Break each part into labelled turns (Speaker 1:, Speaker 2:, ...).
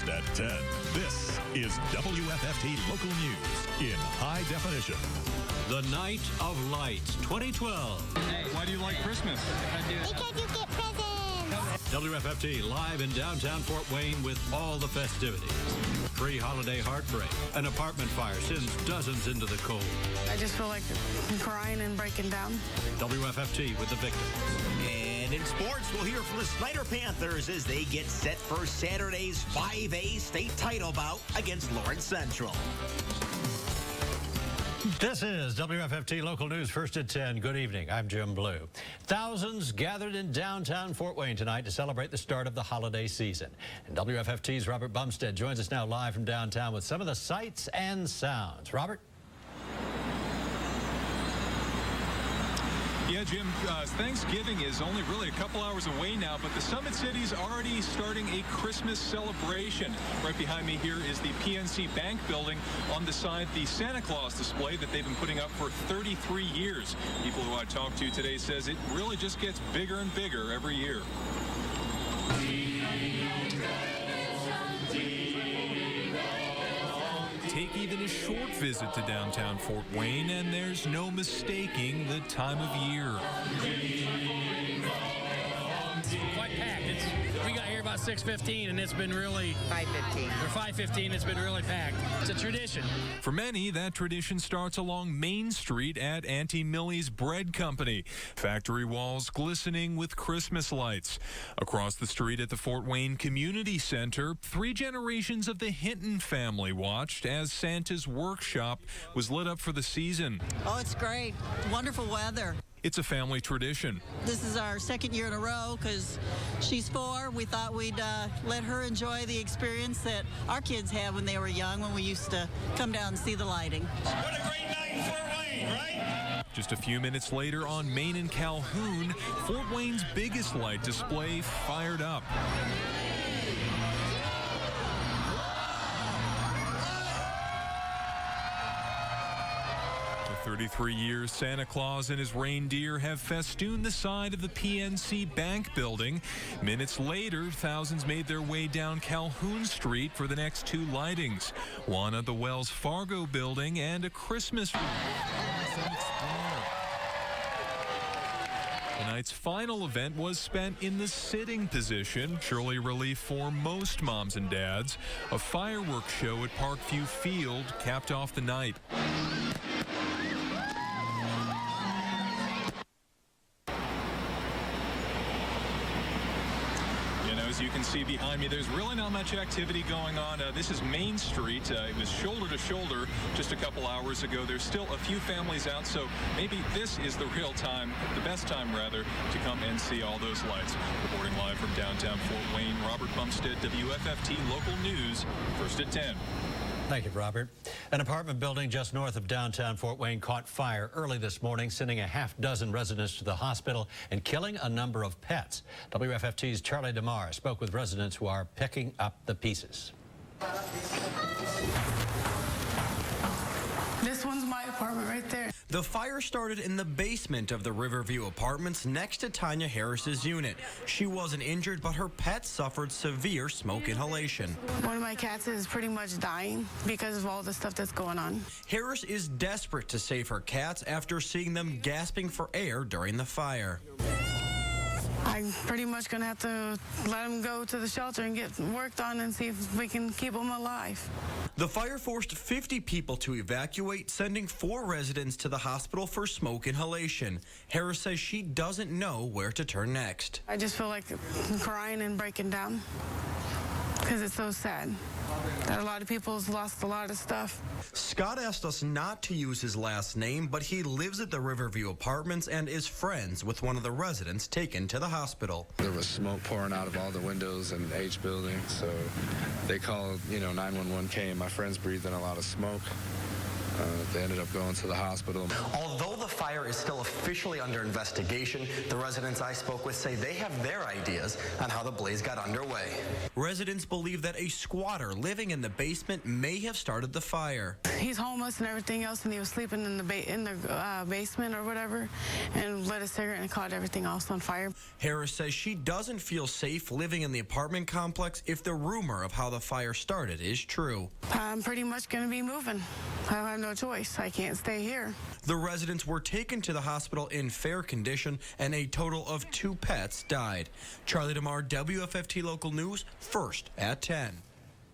Speaker 1: First at 10. This is WFFT Local News in high definition.
Speaker 2: The Night of Lights 2012.
Speaker 3: Hey, why do you like Christmas?
Speaker 4: Because you get presents.
Speaker 2: WFFT live in downtown Fort Wayne with all the festivities. Pre-holiday heartbreak. An apartment fire sends dozens into the cold.
Speaker 5: I just feel like I'm crying and breaking down.
Speaker 2: WFFT with the victims.
Speaker 6: And in sports, we'll hear from the Snyder Panthers as they get set for Saturday's 5A state title bout against Lawrence Central.
Speaker 2: This is WFFT Local News, First at 10. Good evening. I'm Jim Blue. Thousands gathered in downtown Fort Wayne tonight to celebrate the start of the holiday season. And WFFT's Robert Bumstead joins us now live from downtown with some of the sights and sounds. Robert?
Speaker 3: Yeah, Jim, Thanksgiving is only really a couple hours away now, but the Summit City's already starting a Christmas celebration. Right behind me here is the PNC Bank building. On the side, the Santa Claus display that they've been putting up for 33 years. People who I talked to today says it really just gets bigger and bigger every year. Take even a short visit to downtown Fort Wayne, and there's no mistaking the time of year.
Speaker 7: Quite packed. We got here about 6:15, and it's been really 5:15. Or 5:15. It's been really packed. It's a tradition.
Speaker 3: For many, that tradition starts along Main Street at Auntie Millie's Bread Company. Factory walls glistening with Christmas lights. Across the street at the Fort Wayne Community Center, 3 generations of the Hinton family watched as Santa's workshop was lit up for the season.
Speaker 8: Oh, it's great. Wonderful weather.
Speaker 3: It's a family tradition.
Speaker 8: This is our second year in a row because she's 4. We thought we'd let her enjoy the experience that our kids had when they were young, when we used to come down and see the lighting.
Speaker 9: What a great night in Fort Wayne, right?
Speaker 3: Just a few minutes later on Main and Calhoun, Fort Wayne's biggest light display fired up. 33 years, Santa Claus and his reindeer have festooned the side of the PNC Bank building. Minutes later, thousands made their way down Calhoun Street for the next 2 lightings. One at the Wells Fargo building and a Christmas tree. Tonight's final event was spent in the sitting position, surely relief for most moms and dads. A fireworks show at Parkview Field capped off the night. As you can see behind me, there's really not much activity going on. This is Main Street. It was shoulder to shoulder just a couple hours ago. There's still a few families out, so maybe this is the real time, the best time rather, to come and see all those lights. Reporting live from downtown Fort Wayne, Robert Bumstead, WFFT Local News, First at 10.
Speaker 2: Thank you, Robert. An apartment building just north of downtown Fort Wayne caught fire early this morning, sending a half-dozen residents to the hospital and killing a number of pets. WFFT's Charlie DeMar spoke with residents who are picking up the pieces.
Speaker 5: This one's my apartment right there.
Speaker 10: The fire started in the basement of the Riverview Apartments next to Tanya Harris's unit. She wasn't injured, but her pet suffered severe smoke inhalation.
Speaker 5: One of my cats is pretty much dying because of all the stuff that's going on.
Speaker 10: Harris is desperate to save her cats after seeing them gasping for air during the fire.
Speaker 5: I'm pretty much going to have to let them go to the shelter and get worked on and see if we can keep them alive.
Speaker 10: The fire forced 50 people to evacuate, sending 4 residents to the hospital for smoke inhalation. Harris says she doesn't know where to turn next.
Speaker 5: I just feel like I'm crying and breaking down because it's so sad that a lot of people's lost a lot of stuff.
Speaker 10: Scott asked us not to use his last name, but he lives at the Riverview Apartments and is friends with one of the residents taken to the hospital.
Speaker 11: There was smoke pouring out of all the windows in the H building, so they called, 911 came. My friends breathed in a lot of smoke. They ended up going to the hospital.
Speaker 10: Although the
Speaker 12: fire is still officially under investigation, the residents I spoke with say they have their ideas on how the blaze got underway.
Speaker 10: Residents believe that a squatter living in the basement may have started the fire.
Speaker 5: He's homeless and everything else, and he was sleeping in the basement or whatever, and lit a cigarette and caught everything else on fire.
Speaker 10: Harris says she doesn't feel safe living in the apartment complex if the rumor of how the fire started is true.
Speaker 5: I'm pretty much going to be moving. I have no choice. I can't stay here.
Speaker 10: The residents were taken to the hospital in fair condition, and a total of 2 pets died. Charlie DeMar, WFFT Local News, first at 10.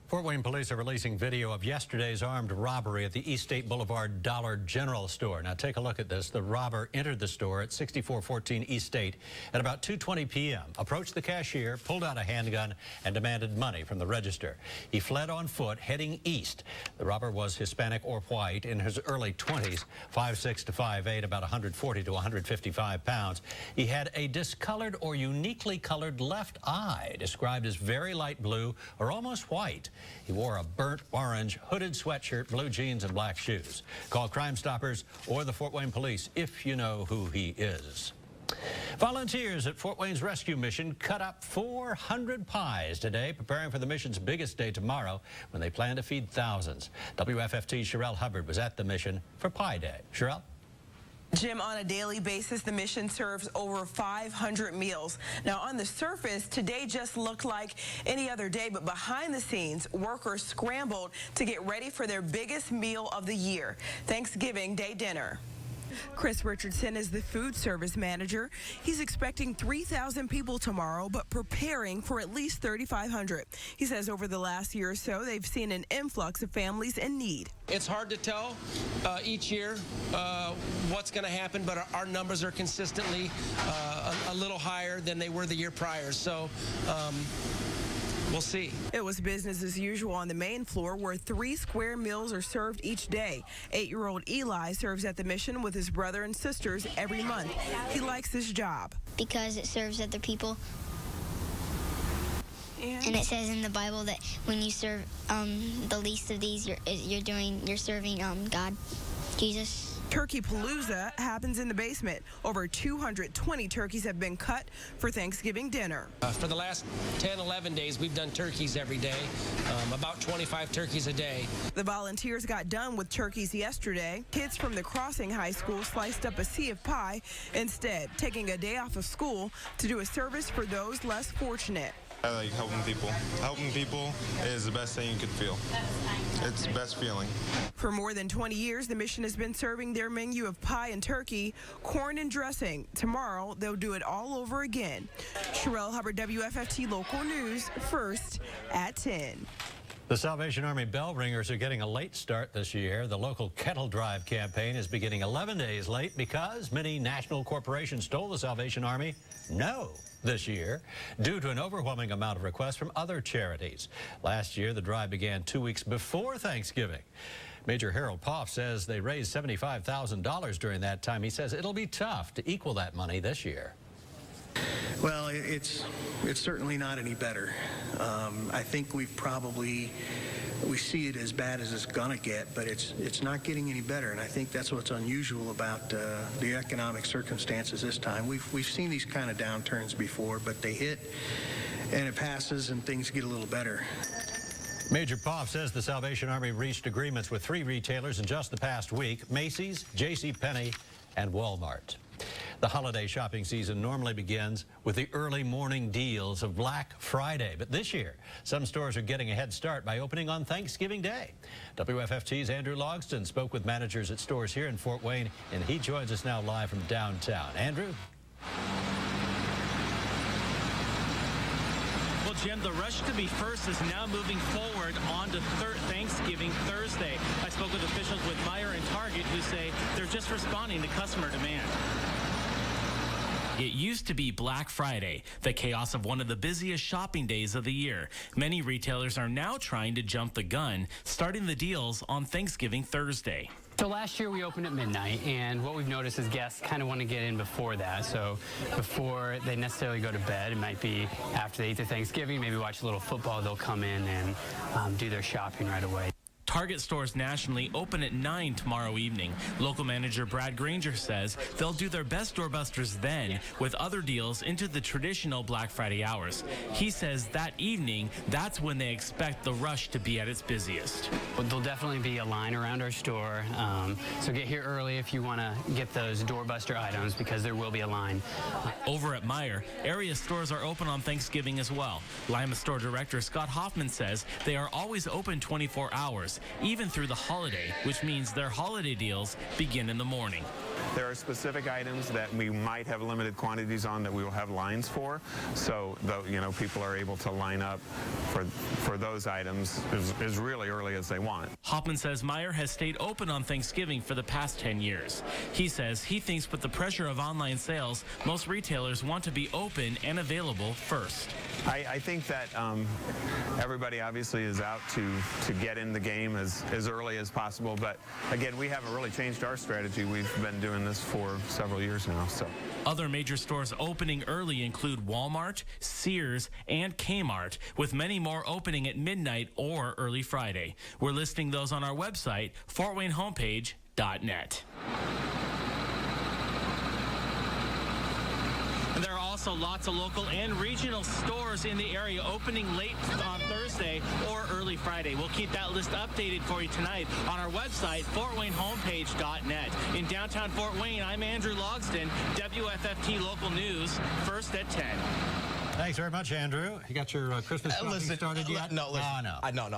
Speaker 2: Fort Wayne police are releasing video of yesterday's armed robbery at the East State Boulevard Dollar General store. Now take a look at this. The robber entered the store at 6414 East State at about 2:20 p.m., approached the cashier, pulled out a handgun, and demanded money from the register. He fled on foot, heading east. The robber was Hispanic or white, in his early 20s, 5'6" to 5'8", about 140 to 155 pounds. He had a discolored or uniquely colored left eye, described as very light blue or almost white. He wore a burnt orange hooded sweatshirt, blue jeans, and black shoes. Call Crime Stoppers or the Fort Wayne Police if you know who he is. Volunteers at Fort Wayne's rescue mission cut up 400 pies today, preparing for the mission's biggest day tomorrow when they plan to feed thousands. WFFT's Sherelle Hubbard was at the mission for Pie Day. Sherelle?
Speaker 13: Jim, on a daily basis, the mission serves over 500 meals. Now, on the surface, today just looked like any other day, but behind the scenes, workers scrambled to get ready for their biggest meal of the year, Thanksgiving Day dinner. Chris Richardson is the food service manager. He's expecting 3,000 people tomorrow, but preparing for at least 3,500. He says over the last year or so, they've seen an influx of families in need.
Speaker 14: It's hard to tell each year what's going to happen, but our numbers are consistently a little higher than they were the year prior. So we'll see. It was business as usual on the main floor, where 3 square meals are served each day. 8-year-old Eli serves at the mission with his brother and sisters every month. He likes his job
Speaker 4: because it serves other people. And it says in the Bible that when you serve the least of these, you're serving God, Jesus.
Speaker 13: Turkey Palooza happens in the basement. Over 220 turkeys have been cut for Thanksgiving dinner.
Speaker 14: For the last 10, 11 days, we've done turkeys every day, about 25 turkeys a day.
Speaker 13: The volunteers got done with turkeys yesterday. Kids from the Crossing High School sliced up a sea of pie, instead taking a day off of school to do a service for those less fortunate.
Speaker 15: I like helping people. Helping people is the best thing you could feel. It's the best feeling.
Speaker 13: For more than 20 years, the mission has been serving their menu of pie and turkey, corn and dressing. Tomorrow, they'll do it all over again. Sherelle Hubbard, WFFT Local News, first at 10.
Speaker 2: The Salvation Army bell ringers are getting a late start this year. The local Kettle Drive campaign is beginning 11 days late because many national corporations told the Salvation Army no this year due to an overwhelming amount of requests from other charities. Last year, the drive began 2 weeks before Thanksgiving. Major Harold Poff says they raised $75,000 during that time. He says it'll be tough to equal that money this year.
Speaker 16: Well, it's certainly not any better. I think we see it as bad as it's gonna get, but it's not getting any better, and I think that's what's unusual about the economic circumstances this time. We've seen these kind of downturns before, but they hit and it passes and things get a little better.
Speaker 2: Major Poff says the Salvation Army reached agreements with 3 retailers in just the past week: Macy's, JCPenney, and Walmart. The holiday shopping season normally begins with the early morning deals of Black Friday. But this year, some stores are getting a head start by opening on Thanksgiving Day. WFFT's Andrew Logston spoke with managers at stores here in Fort Wayne, and he joins us now live from downtown. Andrew?
Speaker 17: Well, Jim, the rush to be first is now moving forward on to Thanksgiving Thursday. I spoke with officials with Meijer and Target who say they're just responding to customer demand.
Speaker 18: It used to be Black Friday, the chaos of one of the busiest shopping days of the year. Many retailers are now trying to jump the gun, starting the deals on Thanksgiving Thursday.
Speaker 19: So last year we opened at midnight, and what we've noticed is guests kind of want to get in before that. So before they necessarily go to bed, it might be after they eat their Thanksgiving, maybe watch a little football, they'll come in and do their shopping right away.
Speaker 18: Target stores nationally open at 9 tomorrow evening. Local manager Brad Granger says they'll do their best doorbusters then with other deals into the traditional Black Friday hours. He says that evening, that's when they expect the rush to be at its busiest.
Speaker 19: Well, there'll definitely be a line around our store, so get here early if you want to get those doorbuster items because there will be a line.
Speaker 18: Over at Meijer, area stores are open on Thanksgiving as well. Lima store director Scott Hoffman says they are always open 24 hours, even through the holiday, which means their holiday deals begin in the morning.
Speaker 20: There are specific items that we might have limited quantities on that we will have lines for, so people are able to line up for those items as really early as they want.
Speaker 18: Hoffman says Meijer has stayed open on Thanksgiving for the past 10 years. He says he thinks with the pressure of online sales, most retailers want to be open and available first.
Speaker 20: I think that everybody obviously is out to get in the game as early as possible, but again, we haven't really changed our strategy. We've been doing this for several years now. So.
Speaker 18: Other major stores opening early include Walmart, Sears, and Kmart, with many more opening at midnight or early Friday. We're listing those on our website, fortwaynehomepage.net.
Speaker 17: And there are also lots of local and regional stores in the area opening late on Thursday or early Friday. We'll keep that list updated for you tonight on our website, fortwaynehomepage.net. In downtown Fort Wayne, I'm Andrew Logston, WFFT Local News, first at 10.
Speaker 2: Thanks very much, Andrew. You got your Christmas shopping started yet?
Speaker 21: No.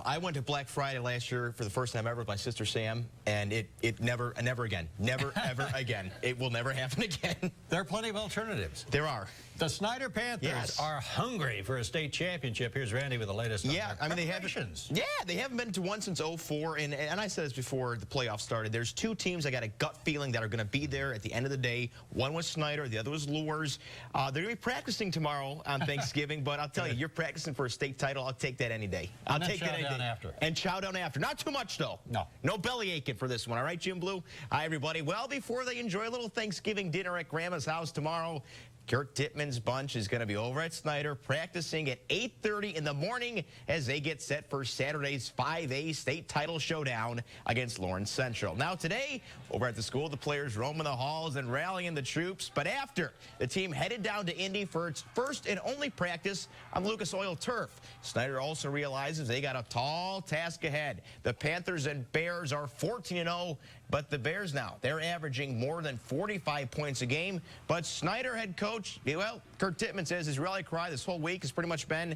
Speaker 21: I went to Black Friday last year for the first time ever with my sister Sam, and it never again. Never, ever again. It will never happen again.
Speaker 2: There are plenty of alternatives.
Speaker 21: There are.
Speaker 2: The Snyder Panthers are hungry for a state championship. Here's Randy with the latest.
Speaker 21: Yeah, I mean, they haven't been to one since '04, and I said this before the playoffs started. There's two teams I got a gut feeling that are going to be there at the end of the day. One was Snyder, the other was Lures. They're going to be practicing tomorrow on Thanksgiving, but I'll tell you, you're practicing for a state title. I'll take that any day. I'll take that any day.
Speaker 2: After.
Speaker 21: And chow down after. Not too much, though. No belly aching for this one. All right, Jim Blue? Hi, everybody. Well, before they enjoy a little Thanksgiving dinner at Grandma's house tomorrow, Kurt Dittman's bunch is going to be over at Snyder practicing at 8:30 in the morning as they get set for Saturday's 5A state title showdown against Lawrence Central. Now today, over at the school, the players roaming the halls and rallying the troops. But after, the team headed down to Indy for its first and only practice on Lucas Oil turf. Snyder also realizes they got a tall task ahead. The Panthers and Bears are 14-0. But the Bears now, they're averaging more than 45 points a game. But Snyder head coach, well, Kurt Dittman says his rally cry this whole week has pretty much been,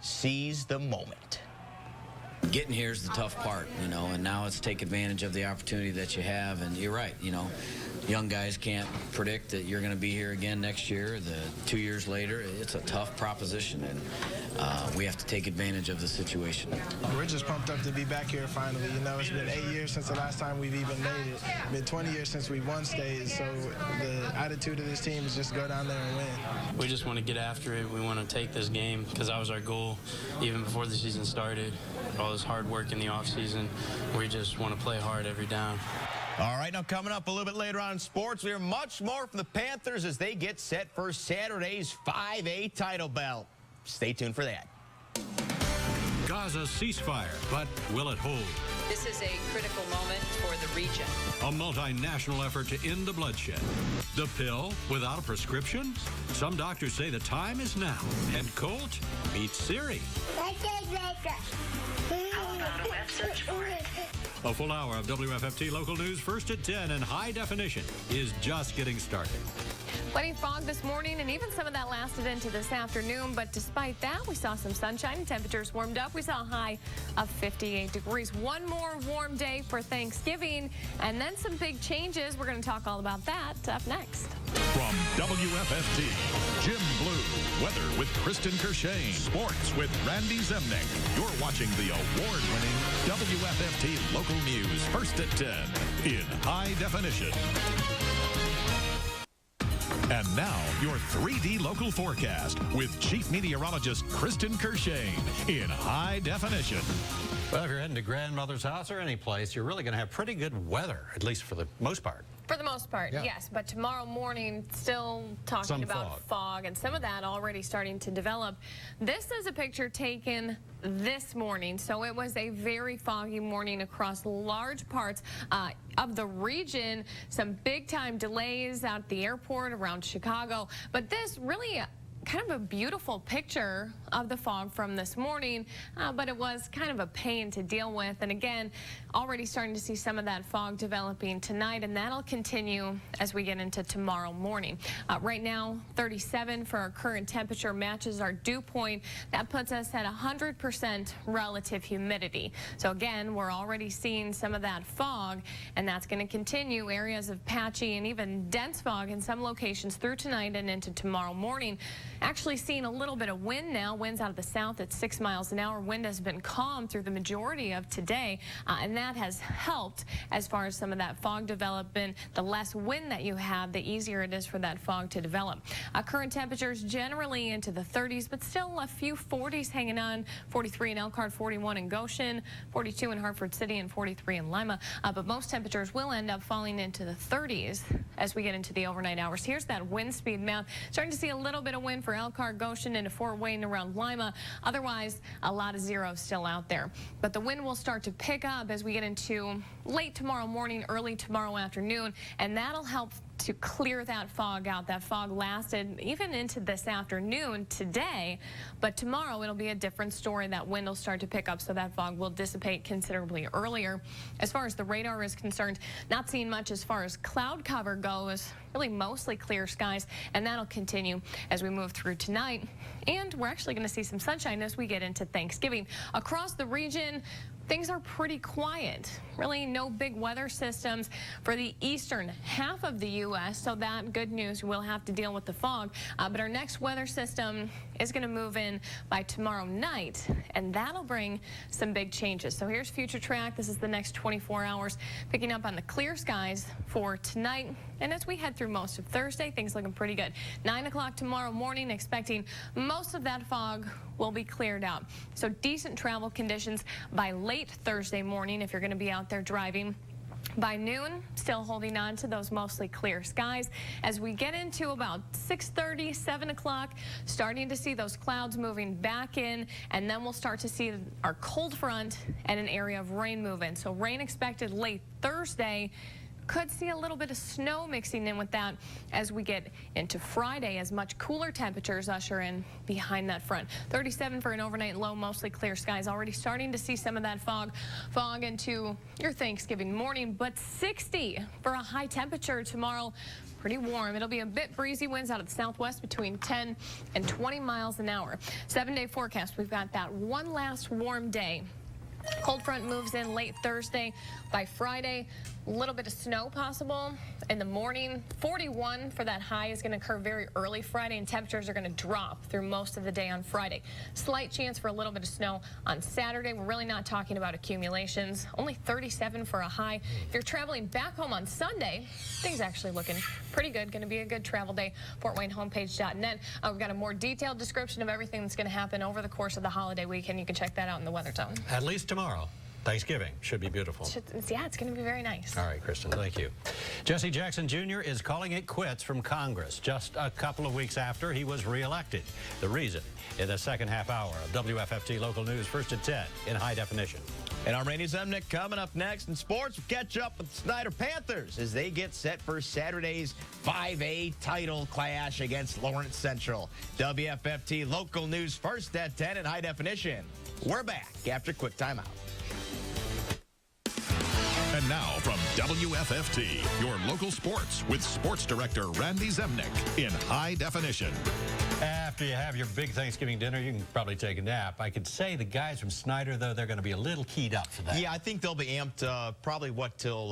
Speaker 21: seize the moment.
Speaker 22: Getting here is the tough part, and now it's take advantage of the opportunity that you have. And you're right, young guys can't predict that you're going to be here again next year. 2 years later, it's a tough proposition, and we have to take advantage of the situation.
Speaker 23: We're just pumped up to be back here finally. It's been 8 years since the last time we've even made it. It's been 20 years since we won state, so the attitude of this team is just go down there and win.
Speaker 24: We just want to get after it. We want to take this game because that was our goal even before the season started. All this hard work in the offseason, we just want to play hard every down.
Speaker 21: All right, now coming up a little bit later on in sports, we hear much more from the Panthers as they get set for Saturday's 5A title belt. Stay tuned for that.
Speaker 1: Gaza ceasefire, but will it hold?
Speaker 25: This is a critical moment for the region.
Speaker 1: A multinational effort to end the bloodshed. The pill without a prescription? Some doctors say the time is now. And Colt meets Siri. A full hour of WFFT local news, first at 10 in high definition, is just getting started.
Speaker 26: Plenty of fog this morning, and even some of that lasted into this afternoon. But despite that, we saw some sunshine. Temperatures warmed up. We saw a high of 58 degrees. One more warm day for Thanksgiving, and then some big changes. We're going to talk all about that up next.
Speaker 1: From WFFT, Jim Blue. Weather with Kristen Kershane. Sports with Randy Zemnick. You're watching the award-winning WFFT local news, first at 10 in high definition. And now, your 3D local forecast with Chief Meteorologist Kristen Kershane in high definition.
Speaker 2: Well, if you're heading to grandmother's house or any place, you're really going to have pretty good weather, at least for the most part.
Speaker 26: For the most part, yes. But tomorrow morning, still talking about fog, and some of that already starting to develop. This is a picture taken this morning. So it was a very foggy morning across large parts of the region. Some big-time delays out at the airport around Chicago. But this really kind of a beautiful picture of the fog from this morning, but it was kind of a pain to deal with. And again, already starting to see some of that fog developing tonight, and that'll continue as we get into tomorrow morning. Right now, 37 for our current temperature matches our dew point. That puts us at 100% relative humidity. So again, we're already seeing some of that fog, and that's going to continue. Areas of patchy and even dense fog in some locations through tonight and into tomorrow morning. Actually seeing a little bit of wind now. Winds out of the south at 6 miles an hour. Wind has been calm through the majority of today, and that has helped as far as some of that fog development. The less wind that you have, the easier it is for that fog to develop. Current temperatures generally into the 30s, but still a few 40s hanging on. 43 in Elkhart, 41 in Goshen, 42 in Hartford City, and 43 in Lima. But most temperatures will end up falling into the 30s as we get into the overnight hours. Here's that wind speed map. Starting to see a little bit of wind for Elkhart, Goshen, into Fort Wayne around Lima. Otherwise, a lot of zeros still out there. But the wind will start to pick up as we get into late tomorrow morning, early tomorrow afternoon, and that'll help to clear that fog out. That fog lasted even into this afternoon today, but tomorrow it'll be a different story. That wind will start to pick up, so that fog will dissipate considerably earlier. As far as the radar is concerned, not seeing much as far as cloud cover goes. Really mostly clear skies, and that'll continue as we move through tonight. And we're actually going to see some sunshine as we get into Thanksgiving. Across the region, things are pretty quiet. Really no big weather systems for the eastern half of the U.S., so that good news. We'll have to deal with the fog. But our next weather system is going to move in by tomorrow night, and that'll bring some big changes. So here's Future Track. This is the next 24 hours, picking up on the clear skies for tonight. And as we head through most of Thursday, things looking pretty good. 9 o'clock tomorrow morning, expecting most of that fog will be cleared out. So decent travel conditions by late Thursday morning if you're going to be out there driving. By noon, still holding on to those mostly clear skies. As we get into about 6:30, 7 o'clock, starting to see those clouds moving back in, and then we'll start to see our cold front and an area of rain move in. So rain expected late Thursday. Could see a little bit of snow mixing in with that as we get into Friday, as much cooler temperatures usher in behind that front. 37 for an overnight low, mostly clear skies. Already starting to see some of that fog into your Thanksgiving morning, but 60 for a high temperature tomorrow. Pretty warm. It'll be a bit breezy. Winds out of the southwest between 10 and 20 miles an hour. 7-day forecast. We've got that one last warm day. Cold front moves in late Thursday. By Friday, a little bit of snow possible in the morning. 41 for that high is going to occur very early Friday, and temperatures are going to drop through most of the day on Friday. Slight chance for a little bit of snow on Saturday. We're really not talking about accumulations. Only 37 for a high. If you're traveling back home on Sunday, things actually looking pretty good. Going to be a good travel day. FortWayneHomepage.net. We've got a more detailed description of everything that's going to happen over the course of the holiday weekend. You can check that out in the Weather Zone.
Speaker 2: At least tomorrow. Thanksgiving should be beautiful.
Speaker 26: Yeah, it's going to be very nice.
Speaker 2: All right, Kristen, thank you. Jesse Jackson Jr. is calling it quits from Congress just a couple of weeks after he was reelected. The reason in the second half hour of WFFT Local News, first at 10 in high definition.
Speaker 21: And our Randy Zemnick coming up next in sports. We'll catch up with the Snyder Panthers as they get set for Saturday's 5A title clash against Lawrence Central. WFFT Local News first at 10 in high definition. We're back after a quick timeout.
Speaker 1: And now from WFFT, your local sports with sports director Randy Zemnick in high definition.
Speaker 2: After you have your big Thanksgiving dinner, you can probably take a nap. I could say the guys from Snyder, though, they're going to be a little keyed up for that.
Speaker 21: Yeah, I think they'll be amped probably till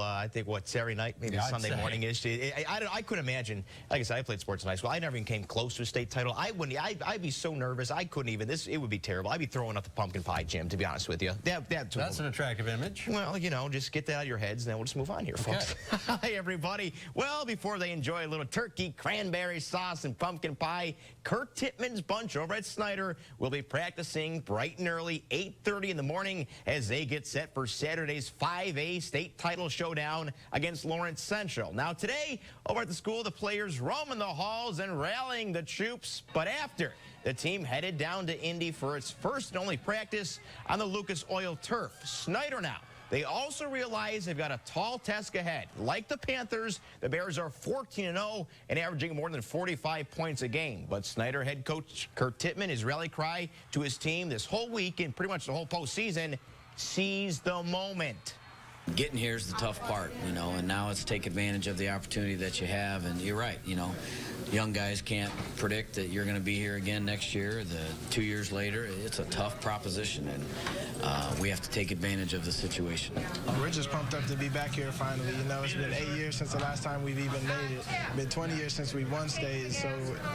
Speaker 21: Saturday night, maybe Sunday morning-ish. I couldn't imagine. Like I said, I played sports in high school. I never even came close to a state title. I'd be so nervous. I couldn't even. It would be terrible. I'd be throwing up the pumpkin pie, Jim, to be honest with you.
Speaker 2: That's an attractive image.
Speaker 21: Well, you know, just get that out of your heads, and then we'll just move on here, folks. Hi, everybody. Well, before they enjoy a little turkey, cranberry sauce, and pumpkin pie, Kurt Tittman's bunch over at Snyder will be practicing bright and early, 8:30 in the morning, as they get set for Saturday's 5A state title showdown against Lawrence Central. Now today, over at the school, the players roaming the halls and rallying the troops, but after, the team headed down to Indy for its first and only practice on the Lucas Oil turf. Snyder now. They also realize they've got a tall task ahead. Like the Panthers, the Bears are 14-0 and averaging more than 45 points a game. But Snyder head coach Kurt Tittman, his rally cry to his team this whole week and pretty much the whole postseason, seize the moment.
Speaker 22: Getting here is the tough part, you know, and now it's take advantage of the opportunity that you have. And you're right, you know, young guys can't predict that you're going to be here again next year. 2 years later, it's a tough proposition, and we have to take advantage of the situation.
Speaker 23: We're just pumped up to be back here finally. You know, it's been 8 years since the last time we've even made it. It's been 20 years since we won states, so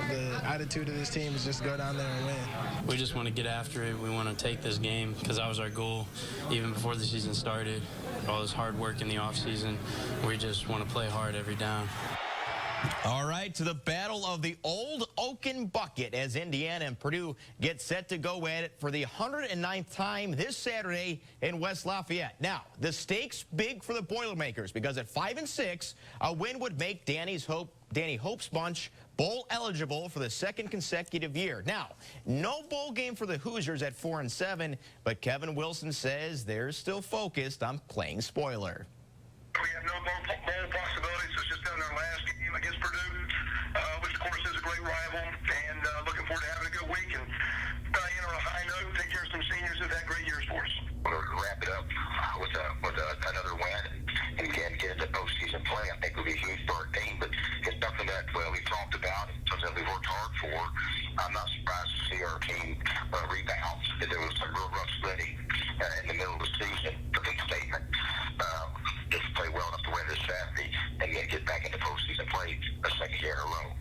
Speaker 23: the attitude of this team is just go down there and win.
Speaker 24: We just want to get after it. We want to take this game because that was our goal even before the season started. All this hard work in the offseason, we just want to play hard every down.
Speaker 21: All right, to the battle of the Old Oaken Bucket as Indiana and Purdue get set to go at it for the 109th time this Saturday in West Lafayette. Now, the stakes big for the Boilermakers because at 5-6, a win would make Danny Hope's bunch bowl eligible for the second consecutive year. Now, no bowl game for the Hoosiers at 4-7, but Kevin Wilson says they're still focused on playing spoiler.
Speaker 3: We have no bowl possibilities. It's just done our last game against Purdue, which of course is a great rival, and looking forward to having a good week and on a high note, take care of some seniors who've had great years for us.
Speaker 6: We're going to wrap it up with another win and again get into postseason play. I think it'll be huge for our team, but it's something that we've talked about and something that we've worked hard for. I'm not surprised to see our team rebound. There was a real rough sledding in the middle of the season. A big statement. Just play well enough to win this Saturday and then get back into postseason play a second year in a row.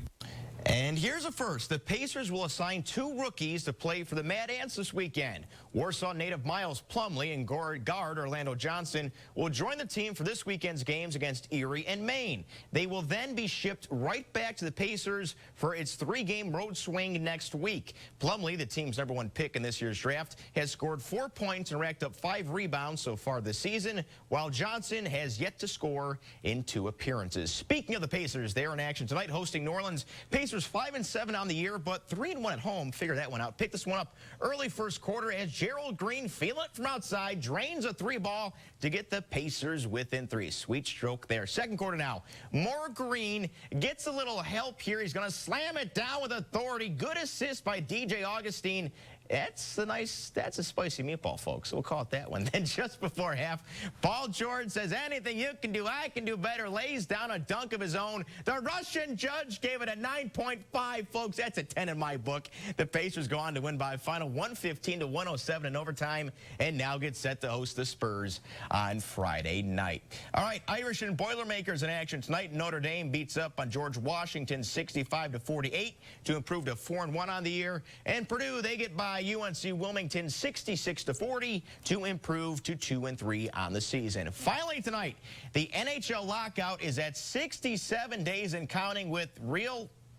Speaker 21: And here's a first. The Pacers will assign 2 rookies to play for the Mad Ants this weekend. Warsaw native Miles Plumlee and guard Orlando Johnson will join the team for this weekend's games against Erie and Maine. They will then be shipped right back to the Pacers for its 3-game road swing next week. Plumlee, the team's #1 pick in this year's draft, has scored 4 points and racked up 5 rebounds so far this season, while Johnson has yet to score in 2 appearances. Speaking of the Pacers, they're in action tonight hosting New Orleans. Pacers 5-7 on the year, but 3-1 at home. Figure that one out. Pick this one up early first quarter as Gerald Green, feeling it from outside, drains a 3-ball to get the Pacers within 3. Sweet stroke there. Second quarter now. More Green gets a little help here. He's going to slam it down with authority. Good assist by DJ Augustine. That's a spicy meatball, folks. We'll call it that one. Then just before half, Paul George says, anything you can do, I can do better. Lays down a dunk of his own. The Russian judge gave it a 9.5, folks. That's a 10 in my book. The Pacers go on to win by a final 115-107 in overtime and now get set to host the Spurs on Friday night. All right, Irish and Boilermakers in action tonight. Notre Dame beats up on George Washington 65-48 to improve to 4-1 on the year. And Purdue, they get by UNC Wilmington 66-40 to improve to 2-3 on the season. Finally tonight, the NHL lockout is at 67 days and counting with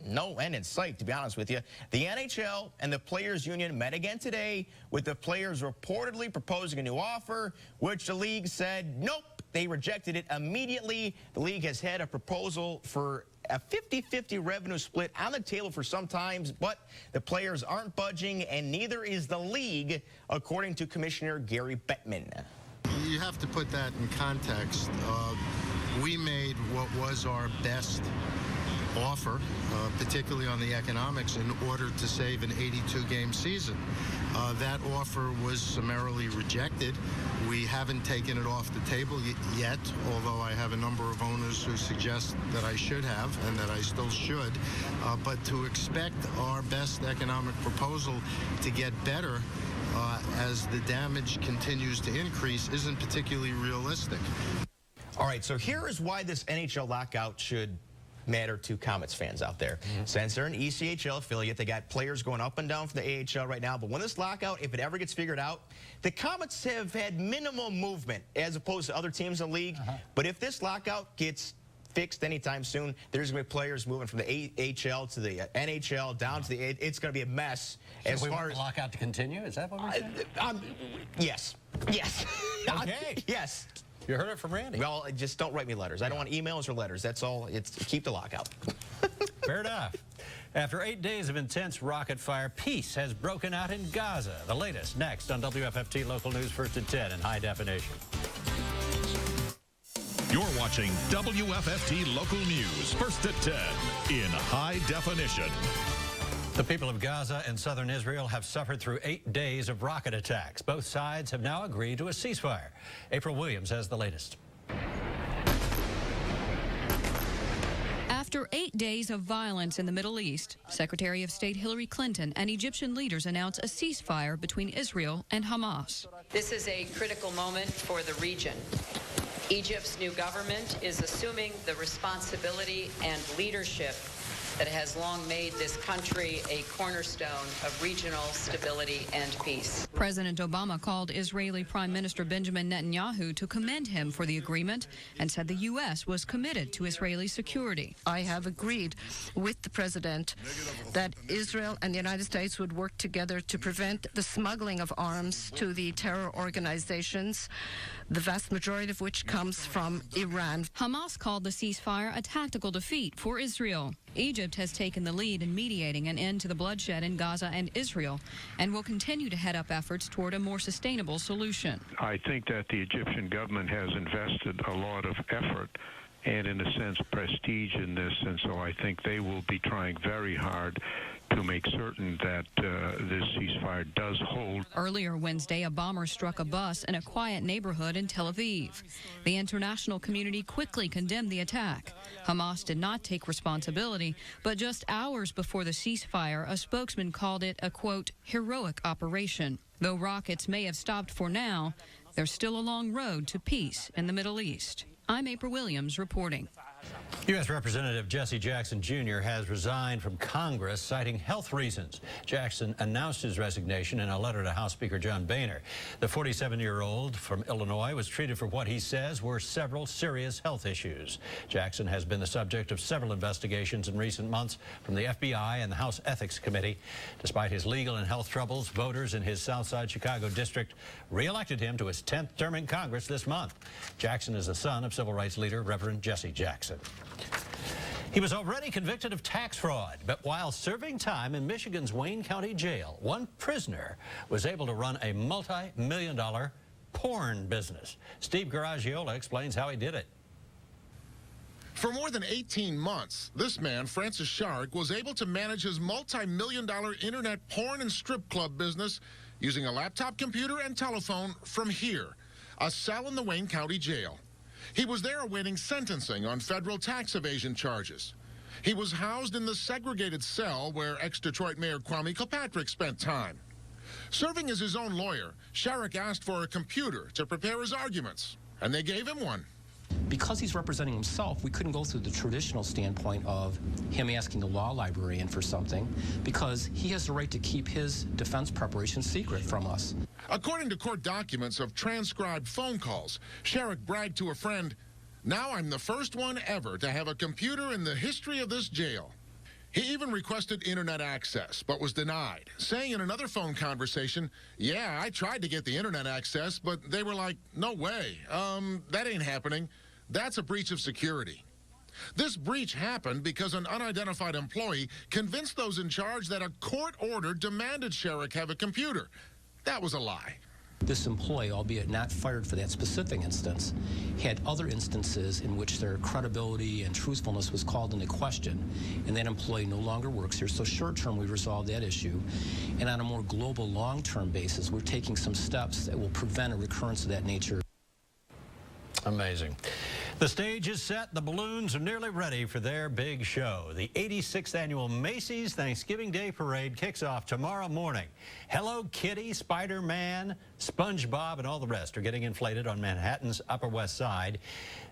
Speaker 21: no end in sight, to be honest with you. The NHL and the Players Union met again today, with the players reportedly proposing a new offer, which the league said nope. They rejected it immediately. The league has had a proposal for a 50-50 revenue split on the table for some times, but the players aren't budging, and neither is the league, according to Commissioner Gary Bettman.
Speaker 7: You have to put that in context. We made what was our best offer, particularly on the economics, in order to save an 82-game season. That offer was summarily rejected. We haven't taken it off the table yet, although I have a number of owners who suggest that I should have and that I still should. But to expect our best economic proposal to get better as the damage continues to increase isn't particularly realistic.
Speaker 21: All right, so here is why this NHL lockout should matter to Comets fans out there. Since they're an ECHL affiliate, they got players going up and down from the AHL right now, but when this lockout, if it ever gets figured out, the Comets have had minimal movement as opposed to other teams in the league. But if this lockout gets fixed anytime soon. There's going to be players moving from the AHL to the NHL down to the... It's going to be a mess.
Speaker 2: So
Speaker 21: as
Speaker 2: we
Speaker 21: far
Speaker 2: want the lockout to continue? Is that what we're saying?
Speaker 21: Yes. Yes.
Speaker 2: Okay.
Speaker 21: Yes.
Speaker 2: You heard it from Randy.
Speaker 21: Well, just don't write me letters. I don't want emails or letters. That's all. It's keep the lockout.
Speaker 2: Fair enough. After 8 days of intense rocket fire, peace has broken out in Gaza. The latest next on WFFT Local News First at 10 in high definition.
Speaker 1: You're watching WFFT Local News First at 10 in high definition.
Speaker 2: The people of Gaza and southern Israel have suffered through 8 days of rocket attacks. Both sides have now agreed to a ceasefire. April Williams has the latest.
Speaker 5: After 8 days of violence in the Middle East, Secretary of State Hillary Clinton and Egyptian leaders announced a ceasefire between Israel and Hamas.
Speaker 25: This is a critical moment for the region. Egypt's new government is assuming the responsibility and leadership that has long made this country a cornerstone of regional stability and peace.
Speaker 5: President Obama called Israeli Prime Minister Benjamin Netanyahu to commend him for the agreement and said the U.S. was committed to Israeli security.
Speaker 8: I have agreed with the president that Israel and the United States would work together to prevent the smuggling of arms to the terror organizations, the vast majority of which comes from Iran.
Speaker 5: Hamas called the ceasefire a tactical defeat for Israel. Egypt has taken the lead in mediating an end to the bloodshed in Gaza and Israel and will continue to head up efforts toward a more sustainable solution.
Speaker 9: I think that the Egyptian government has invested a lot of effort and, in a sense, prestige in this, and so I think they will be trying very hard to make certain that this ceasefire does hold.
Speaker 5: Earlier Wednesday, a bomber struck a bus in a quiet neighborhood in Tel Aviv. The international community quickly condemned the attack. Hamas did not take responsibility, but just hours before the ceasefire, a spokesman called it a, quote, heroic operation. Though rockets may have stopped for now, there's still a long road to peace in the Middle East. I'm April Williams reporting.
Speaker 2: U.S. Representative Jesse Jackson Jr. has resigned from Congress, citing health reasons. Jackson announced his resignation in a letter to House Speaker John Boehner. The 47-year-old from Illinois was treated for what he says were several serious health issues. Jackson has been the subject of several investigations in recent months from the FBI and the House Ethics Committee. Despite his legal and health troubles, voters in his Southside Chicago district re-elected him to his 10th term in Congress this month. Jackson is the son of civil rights leader Reverend Jesse Jackson. He was already convicted of tax fraud, but while serving time in Michigan's Wayne County Jail, one prisoner was able to run a multi-million-dollar porn business. Steve Garagiola explains how he did it.
Speaker 10: For more than 18 months, this man, Francis Shark, was able to manage his multi-million-dollar internet porn and strip club business using a laptop computer and telephone from here, a cell in the Wayne County Jail. He was there awaiting sentencing on federal tax evasion charges. He was housed in the segregated cell where ex-Detroit Mayor Kwame Kilpatrick spent time. Serving as his own lawyer, Sharrock asked for a computer to prepare his arguments, and they gave him one.
Speaker 11: Because he's representing himself, we couldn't go through the traditional standpoint of him asking the law librarian for something, because he has the right to keep his defense preparation secret from us.
Speaker 10: According to court documents of transcribed phone calls, Sharrock bragged to a friend, "Now I'm the first one ever to have a computer in the history of this jail." He even requested internet access, but was denied, saying in another phone conversation, "Yeah, I tried to get the internet access, but they were like, no way, that ain't happening. That's a breach of security." This breach happened because an unidentified employee convinced those in charge that a court order demanded Sharrock have a computer. That was a lie.
Speaker 11: This employee, albeit not fired for that specific instance, had other instances in which their credibility and truthfulness was called into question, and that employee no longer works here. So short-term, we resolved that issue. And on a more global, long-term basis, we're taking some steps that will prevent a recurrence of that nature.
Speaker 2: Amazing. The stage is set. The balloons are nearly ready for their big show. The 86th annual Macy's Thanksgiving Day Parade kicks off tomorrow morning. Hello Kitty, Spider-Man, SpongeBob, and all the rest are getting inflated on Manhattan's Upper West Side.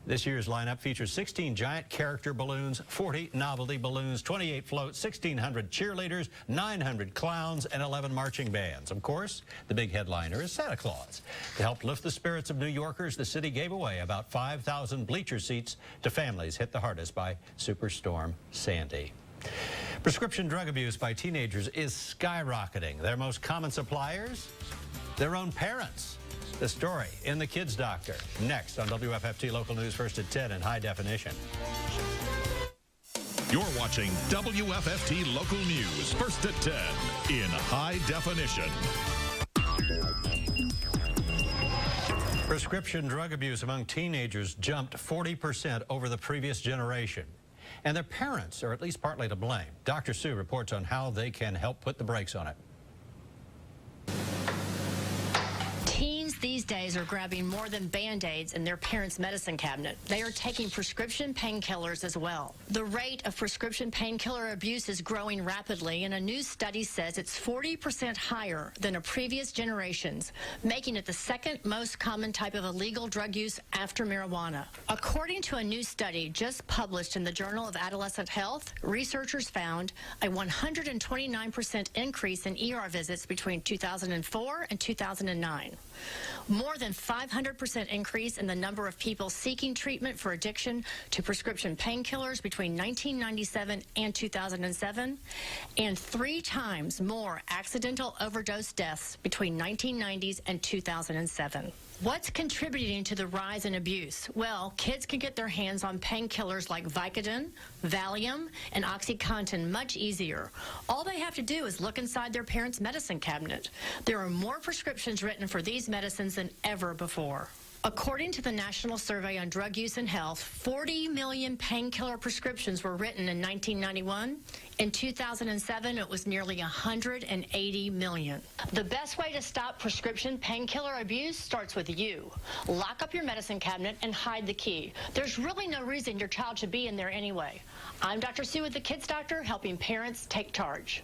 Speaker 2: This year's lineup features 16 giant character balloons, 40 novelty balloons, 28 floats, 1,600 cheerleaders, 900 clowns, and 11 marching bands. Of course, the big headliner is Santa Claus. To help lift the spirits of New Yorkers, the city gave away about 5,000 bleacher seats to families hit the hardest by Superstorm Sandy. Prescription drug abuse by teenagers is skyrocketing. Their most common suppliers? Their own parents. The story in The Kids Doctor. Next on WFFT Local News, first at 10 in high definition.
Speaker 1: You're watching WFFT Local News, first at 10 in high definition.
Speaker 2: Prescription drug abuse among teenagers jumped 40% over the previous generation. And their parents are at least partly to blame. Dr. Sue reports on how they can help put the brakes on it.
Speaker 4: Teens these days are grabbing more than Band-Aids in their parents' medicine cabinet. They are taking prescription painkillers as well. The rate of prescription painkiller abuse is growing rapidly, and a new study says it's 40% higher than a previous generation's, making it the second most common type of illegal drug use after marijuana. According to a new study just published in the Journal of Adolescent Health, researchers found a 129% increase in ER visits between 2004 and 2009. More than 500% increase in the number of people seeking treatment for addiction to prescription painkillers between 1997 and 2007, and 3 times more accidental overdose deaths between 1990s and 2007. What's contributing to the rise in abuse? Well, kids can get their hands on painkillers like Vicodin, Valium, and OxyContin much easier. All they have to do is look inside their parents' medicine cabinet. There are more prescriptions written for these medicines than ever before. According to the National Survey on Drug Use and Health, 40 million painkiller prescriptions were written in 1991. In 2007, it was nearly 180 million. The best way to stop prescription painkiller abuse starts with you. Lock up your medicine cabinet and hide the key. There's really no reason your child should be in there anyway. I'm Dr. Sue with the Kids Doctor, helping parents take charge.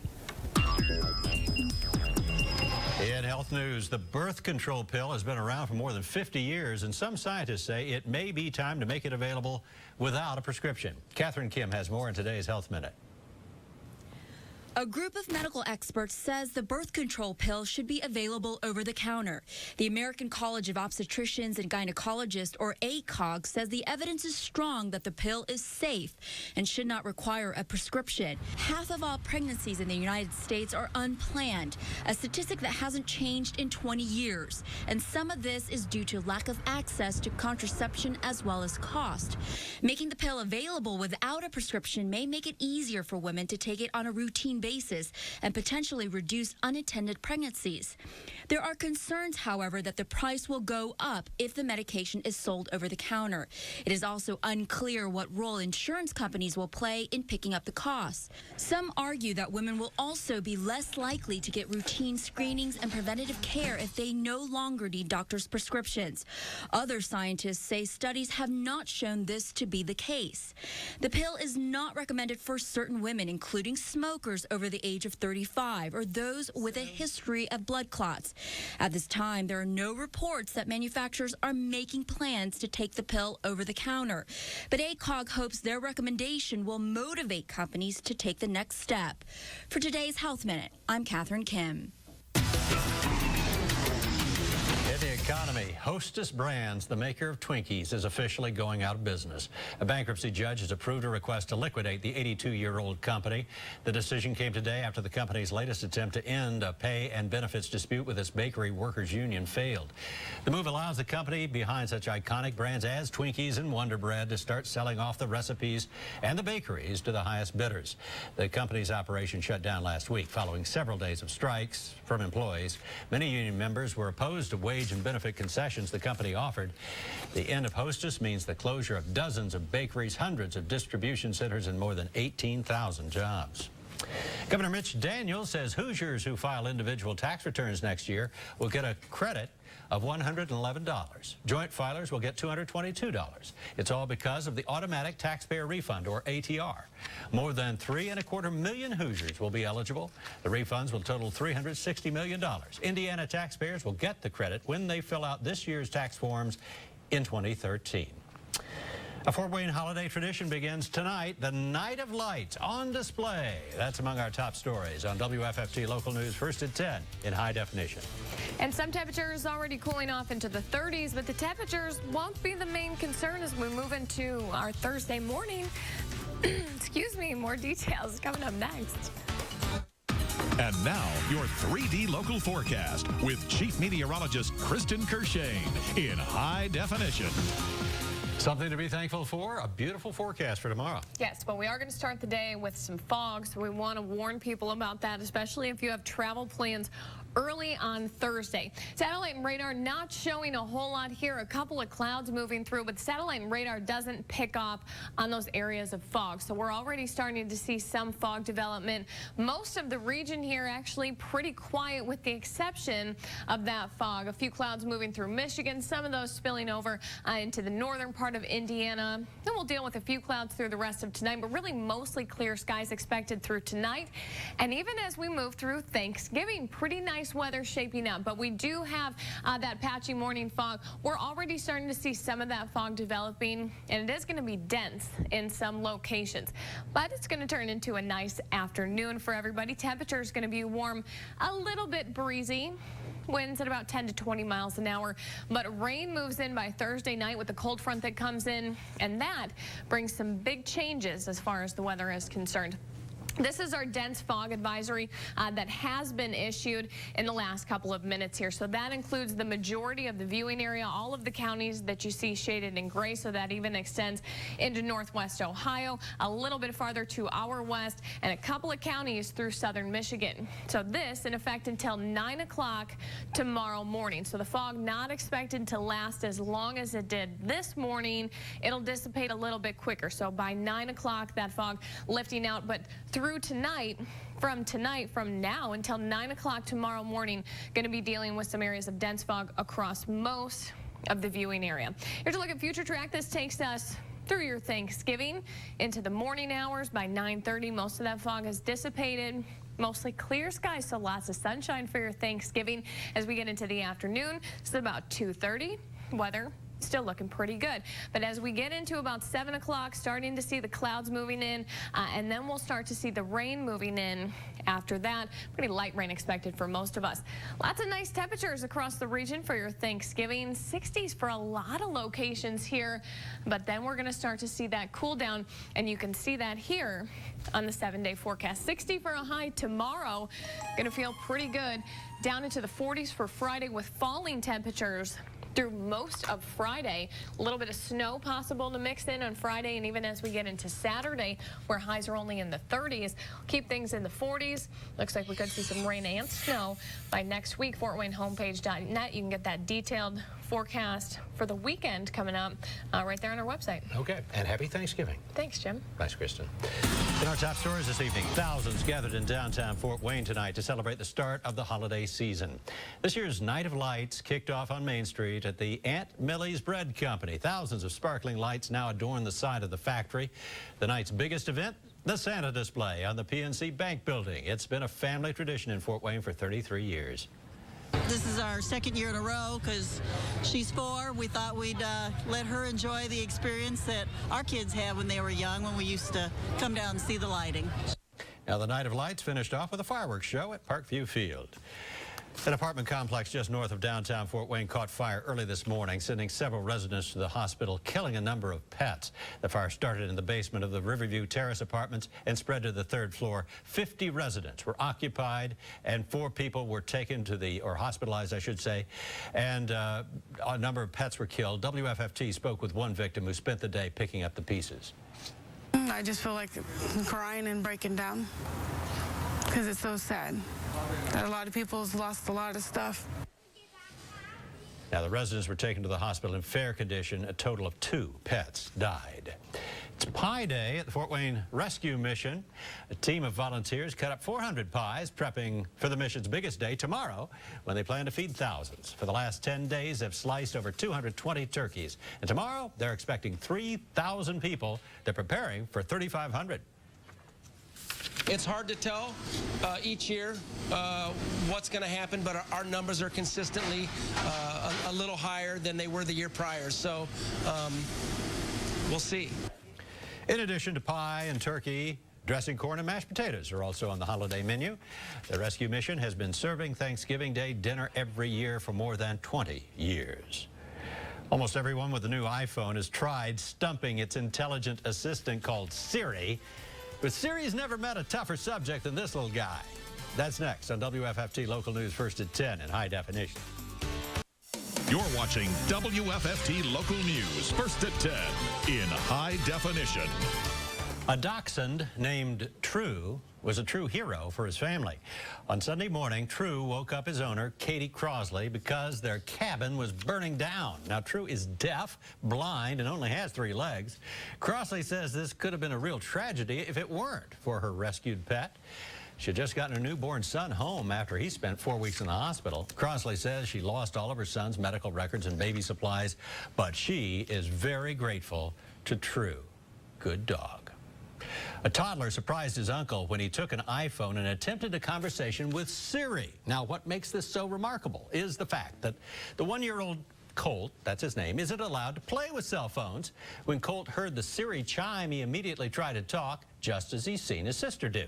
Speaker 2: In health news, the birth control pill has been around for more than 50 years, and some scientists say it may be time to make it available without a prescription. Catherine Kim has more in today's Health Minute.
Speaker 12: A group of medical experts says the birth control pill should be available over the counter. The American College of Obstetricians and Gynecologists, or ACOG, says the evidence is strong that the pill is safe and should not require a prescription. Half of all pregnancies in the United States are unplanned, a statistic that hasn't changed in 20 years. And some of this is due to lack of access to contraception as well as cost. Making the pill available without a prescription may make it easier for women to take it on a routine basis and potentially reduce unintended pregnancies. There are concerns, however, that the price will go up if the medication is sold over the counter. It is also unclear what role insurance companies will play in picking up the costs. Some argue that women will also be less likely to get routine screenings and preventative care if they no longer need doctors' prescriptions. Other scientists say studies have not shown this to be the case. The pill is not recommended for certain women, including smokers over the age of 35 or those with a history of blood clots. At this time, there are no reports that manufacturers are making plans to take the pill over the counter. But ACOG hopes their recommendation will motivate companies to take the next step. For today's Health Minute, I'm Catherine Kim.
Speaker 2: In the economy, Hostess Brands, the maker of Twinkies, is officially going out of business. A bankruptcy judge has approved a request to liquidate the 82-year-old company. The decision came today after the company's latest attempt to end a pay and benefits dispute with its bakery workers union failed. The move allows the company behind such iconic brands as Twinkies and Wonder Bread to start selling off the recipes and the bakeries to the highest bidders. The company's operation shut down last week following several days of strikes from employees. Many union members were opposed to wage and benefit concessions the company offered. The end of Hostess means the closure of dozens of bakeries, hundreds of distribution centers, and more than 18,000 jobs. Governor Mitch Daniels says Hoosiers who file individual tax returns next year will get a credit of $111. Joint filers will get $222. It's all because of the automatic taxpayer refund, or ATR. More than 3.25 million Hoosiers will be eligible. The refunds will total $360 million. Indiana taxpayers will get the credit when they fill out this year's tax forms in 2013. A Fort Wayne holiday tradition begins tonight, the Night of Lights on display. That's among our top stories on WFFT Local News, first at 10 in high definition.
Speaker 26: And some temperatures already cooling off into the 30s, but the temperatures won't be the main concern as we move into our Thursday morning. Excuse me, more details coming up next.
Speaker 1: And now, your 3D local forecast with Chief Meteorologist Kristen Kershane in high definition.
Speaker 2: Something to be thankful for, a beautiful forecast for tomorrow.
Speaker 26: Yes, but we are going to start the day with some fog, so we want to warn people about that, especially if you have travel plans early on Thursday. Satellite and radar not showing a whole lot here. A couple of clouds moving through, but satellite and radar doesn't pick up on those areas of fog. So we're already starting to see some fog development. Most of the region here actually pretty quiet with the exception of that fog. A few clouds moving through Michigan, some of those spilling over into the northern part of Indiana. Then we'll deal with a few clouds through the rest of tonight, but really mostly clear skies expected through tonight. And even as we move through Thanksgiving, pretty nice weather shaping up, but we do have that patchy morning fog. We're already starting to see some of that fog developing, and it is going to be dense in some locations, but it's going to turn into a nice afternoon for everybody. Temperature is going to be warm, a little bit breezy. Winds at about 10 to 20 miles an hour, but rain moves in by Thursday night with the cold front that comes in, and that brings some big changes as far as the weather is concerned. This is our dense fog advisory that has been issued in the last couple of minutes here. So that includes the majority of the viewing area, all of the counties that you see shaded in gray. So that even extends into northwest Ohio, a little bit farther to our west, and a couple of counties through southern Michigan. So this in effect until 9 o'clock tomorrow morning. So the fog not expected to last as long as it did this morning. It'll dissipate a little bit quicker. So by 9 o'clock, that fog lifting out, but through tonight, from now until 9 o'clock tomorrow morning, going to be dealing with some areas of dense fog across most of the viewing area. Here's a look at future track. This takes us through your Thanksgiving into the morning hours. By 9:30, most of that fog has dissipated. Mostly clear skies, so lots of sunshine for your Thanksgiving. As we get into the afternoon, it's about 2:30. Weather still looking pretty good. But as we get into about 7 o'clock, starting to see the clouds moving in, and then we'll start to see the rain moving in after that. Pretty light rain expected for most of us. Lots of nice temperatures across the region for your Thanksgiving. 60s for a lot of locations here, but then we're going to start to see that cool down, and you can see that here on the 7-day forecast. 60 for a high tomorrow. Going to feel pretty good. Down into the 40s for Friday with falling temperatures through most of Friday. A little bit of snow possible to mix in on Friday, and even as we get into Saturday, where highs are only in the 30s, keep things in the 40s. Looks like we could see some rain and snow by next week. FortWayneHomepage.net. You can get that detailed forecast for the weekend coming up right there on our website.
Speaker 2: Okay, and happy Thanksgiving.
Speaker 26: Thanks, Jim.
Speaker 2: Thanks, Kristen. In our top stories this evening, thousands gathered in downtown Fort Wayne tonight to celebrate the start of the holiday season. This year's Night of Lights kicked off on Main Street at the Aunt Millie's Bread Company. Thousands of sparkling lights now adorn the side of the factory. The night's biggest event, the Santa display on the PNC Bank building. It's been a family tradition in Fort Wayne for 33 years.
Speaker 13: This is our second year in a row because she's 4. We thought we'd let her enjoy the experience that our kids had when they were young, when we used to come down and see the lighting.
Speaker 2: Now, the Night of Lights finished off with a fireworks show at Parkview Field. An apartment complex just north of downtown Fort Wayne caught fire early this morning, sending several residents to the hospital, killing a number of pets. The fire started in the basement of the Riverview Terrace apartments and spread to the 3rd floor. 50 residents were occupied, and 4 people were taken to the, or hospitalized, I should say, and a number of pets were killed. WFFT spoke with one victim who spent the day picking up the pieces.
Speaker 14: I just feel like crying and breaking down because it's so sad that a lot of people have lost a lot of stuff.
Speaker 2: Now, the residents were taken to the hospital in fair condition. A total of 2 pets died. It's Pie Day at the Fort Wayne Rescue Mission. A team of volunteers cut up 400 pies, prepping for the mission's biggest day tomorrow, when they plan to feed thousands. For the last 10 days, they've sliced over 220 turkeys. And tomorrow, they're expecting 3,000 people. They're preparing for 3,500.
Speaker 15: It's hard to tell each year what's going to happen, but our numbers are consistently a little higher than they were the year prior. So we'll see.
Speaker 2: In addition to pie and turkey, dressing corn and mashed potatoes are also on the holiday menu. The rescue mission has been serving Thanksgiving Day dinner every year for more than 20 years. Almost everyone with a new iPhone has tried stumping its intelligent assistant called Siri, but Siri's never met a tougher subject than this little guy. That's next on WFFT Local News First at 10 in high definition.
Speaker 1: You're watching WFFT Local News First at 10 in high definition.
Speaker 2: A dachshund named True was a true hero for his family. On Sunday morning, True woke up his owner, Katie Crosley, because their cabin was burning down. Now, True is deaf, blind, and only has 3 legs. Crosley says this could have been a real tragedy if it weren't for her rescued pet. She had just gotten her newborn son home after he spent 4 weeks in the hospital. Crosley says she lost all of her son's medical records and baby supplies, but she is very grateful to True. Good dog. A toddler surprised his uncle when he took an iPhone and attempted a conversation with Siri. Now, what makes this so remarkable is the fact that the 1-year-old Colt, that's his name, isn't allowed to play with cell phones. When Colt heard the Siri chime, he immediately tried to talk, just as he's seen his sister do.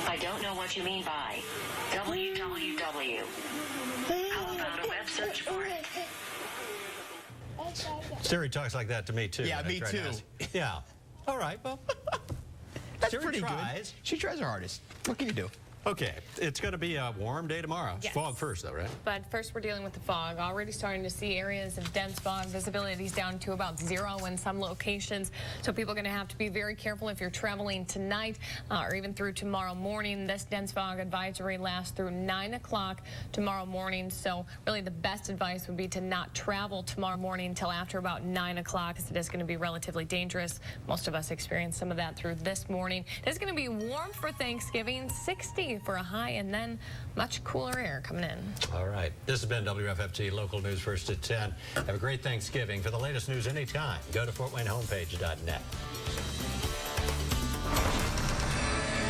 Speaker 16: I don't know what you mean by www. How about a web search for it?
Speaker 2: Siri talks like that to me, too.
Speaker 21: Yeah, me too.
Speaker 2: Yeah. All right, well,
Speaker 21: that's
Speaker 2: Siri
Speaker 21: pretty
Speaker 2: tries.
Speaker 21: good. She tries her hardest. What can you do?
Speaker 2: Okay, it's going to be a warm day tomorrow.
Speaker 26: Yes.
Speaker 2: Fog first, though, right?
Speaker 26: But first, we're dealing with the fog. Already starting to see areas of dense fog. Visibility is down to about 0 in some locations. So people are going to have to be very careful if you're traveling tonight or even through tomorrow morning. This dense fog advisory lasts through 9 o'clock tomorrow morning. So really the best advice would be to not travel tomorrow morning until after about 9 o'clock, because it is going to be relatively dangerous. Most of us experienced some of that through this morning. It is going to be warm for Thanksgiving, 60 for a high, and then much cooler air coming in.
Speaker 2: All right. This has been WFFT Local News First at 10. Have a great Thanksgiving. For the latest news anytime, go to FortWayneHomepage.net.